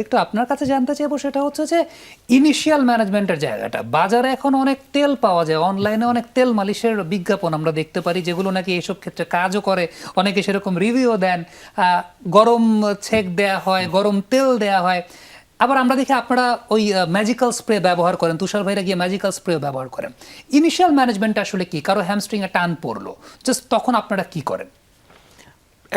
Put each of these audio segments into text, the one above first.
একটু আপনার কাছে জানতে চাইবো সেটা হচ্ছে যে ইনিশিয়াল ম্যানেজমেন্টের জায়গাটা। বাজারে এখন অনেক তেল পাওয়া যায়, অনলাইনে অনেক তেল মালিশের বিজ্ঞাপন আমরা দেখতে পারি, যেগুলো নাকি এসব ক্ষেত্রে কাজও করে, অনেকে সেরকম রিভিউ দেন। গরম ছেক দেয়া হয়, গরম তেল দেয়া হয়। আবার আমরা দেখি আপনারা ওই ম্যাজিক্যাল স্প্রে ব্যবহার করেন, তুষার ভাইরা গিয়ে ম্যাজিক্যাল স্প্রে ব্যবহার করেন। ইনিশিয়াল ম্যানেজমেন্ট আসলে কি? কারো হ্যামস্ট্রিং এ টান পড়লো, জাস্ট তখন আপনারা কি করেন?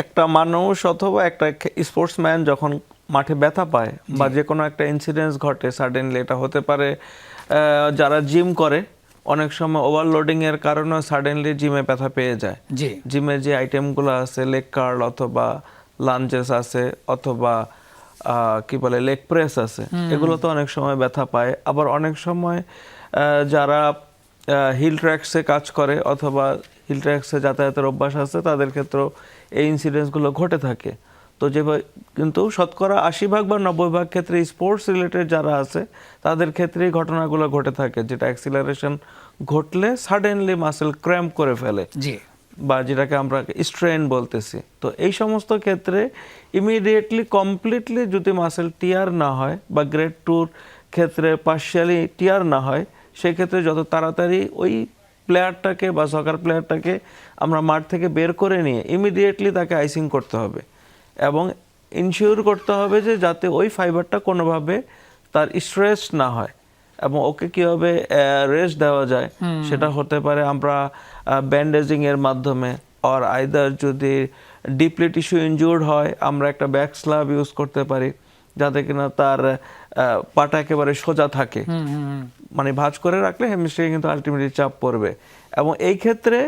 একটা মানুষ অথবা একটা স্পোর্টসম্যান যখন মাঠে ব্যথা পায় বা যে কোনো একটা ইনসিডেন্স ঘটে, সাডেনলি এটা হতে পারে যারা জিম করে অনেক সময় ওভারলোডিং এর কারণে সাডেনলি জিমে ব্যথা পেয়ে যায়। জি, জিমের যে আইটেমগুলো আছে, লেগ কার্ল অথবা লাঞ্জেস আছে অথবা কি বলে লেগ প্রেস আছে, এগুলো তো অনেক সময় ব্যথা পায়। আবার অনেক সময় যারা হিল ট্র্যাক্সে কাজ করে অথবা হিল ট্র্যাক্সে যাতায়াতের অভ্যাস আছে, তাদের ক্ষেত্রেও এই ইনসিডেন্টসগুলো ঘটে থাকে। তো যেভাবে কিন্তু শতকরা 80% বা 90% ক্ষেত্রে স্পোর্টস রিলেটেড যারা আছে তাদের ক্ষেত্রেই ঘটনাগুলো ঘটে থাকে, যেটা অ্যাক্সিলারেশন ঘটলে সাডেনলি মাসেল ক্র্যাম্প করে ফেলে জি, বা যেটাকে আমরা স্ট্রেন বলতেছি। তো এই সমস্ত ক্ষেত্রে ইমিডিয়েটলি কমপ্লিটলি যদি মাসেল টিয়ার না হয় বা গ্রেড 2 ক্ষেত্রে পার্শিয়ালি টিয়ার না হয়, সেক্ষেত্রে যত তাড়াতাড়ি ওই প্লেয়ারটাকে বা সকার প্লেয়ারটাকে আমরা মাঠ থেকে বের করে নিয়ে ইমিডিয়েটলি তাকে আইসিং করতে হবে এবং ইনশিওর করতে হবে যে যাতে ওই ফাইবারটা কোনোভাবে তার স্ট্রেস না হয় এবং ওকে কীভাবে রেস্ট দেওয়া যায় সেটা হতে পারে আমরা ব্যান্ডেজিং এর মাধ্যমে, আর আইদার যদি ডিপলি টিস্যু ইনজুর্ড হয় আমরা একটা ব্যাক স্ল্যাব ইউজ করতে পারি যাতে কিনা তার পাটা একেবারে সোজা থাকে। মানে ভাঁজ করে রাখলে হ্যামস্ট্রিংয়ে কিন্তু আলটিমেটলি চাপ পড়বে। এবং এই ক্ষেত্রে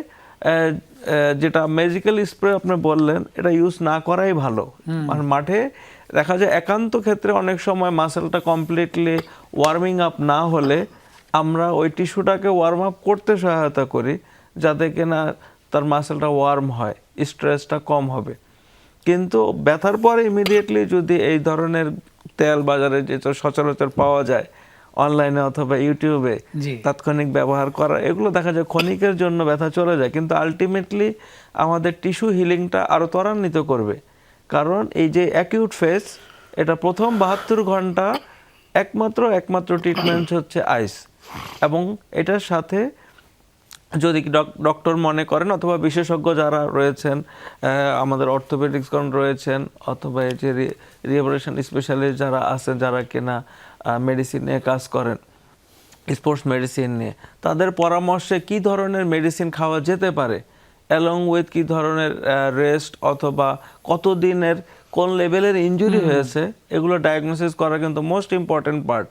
যেটা ম্যাজিক্যাল স্প্রে আপনি বললেন, এটা ইউজ না করাই ভালো। মানে মাঠে দেখা যায় একান্ত ক্ষেত্রে অনেক সময় মাসেলটা কমপ্লিটলি ওয়ার্মিং আপ না হলে আমরা ওই টিস্যুটাকে ওয়ার্ম আপ করতে সহায়তা করি যাতে কিনা তার মাসেলটা ওয়ার্ম হয়, স্ট্রেসটা কম হবে। কিন্তু ব্যথার পরে ইমিডিয়েটলি যদি এই ধরনের তেল বাজারে যে সচরাচর পাওয়া যায় অনলাইনে অথবা ইউটিউবে, জি, তাৎক্ষণিক ব্যবহার করা, এগুলো দেখা যায় ক্ষণিকের জন্য ব্যথা চলে যায়, কিন্তু আলটিমেটলি আমাদের টিস্যু হিলিংটা আরও ত্বরান্বিত করবে। কারণ এই যে অ্যাকিউট ফেজ, এটা প্রথম 72 ঘন্টা একমাত্র ট্রিটমেন্ট হচ্ছে আইস। এবং এটার সাথে যদি ডক্টর মনে করেন অথবা বিশেষজ্ঞ যারা রয়েছেন, আমাদের অর্থোপেডিক্সগণ রয়েছেন অথবা এই যে রিহ্যাবিলিটেশন স্পেশালিস্ট যারা আছেন, যারা কিনা মেডিসিন নিয়ে কাজ করেন, স্পোর্টস মেডিসিন নিয়ে, তাদের পরামর্শে কি ধরনের মেডিসিন খাওয়া যেতে পারে অ্যালং উইথ কি ধরনের রেস্ট অথবা কতদিনের কোন লেভেলের ইনজুরি হয়েছে, এগুলো ডায়াগনোসিস করা কিন্তু মোস্ট ইম্পর্টেন্ট পার্ট।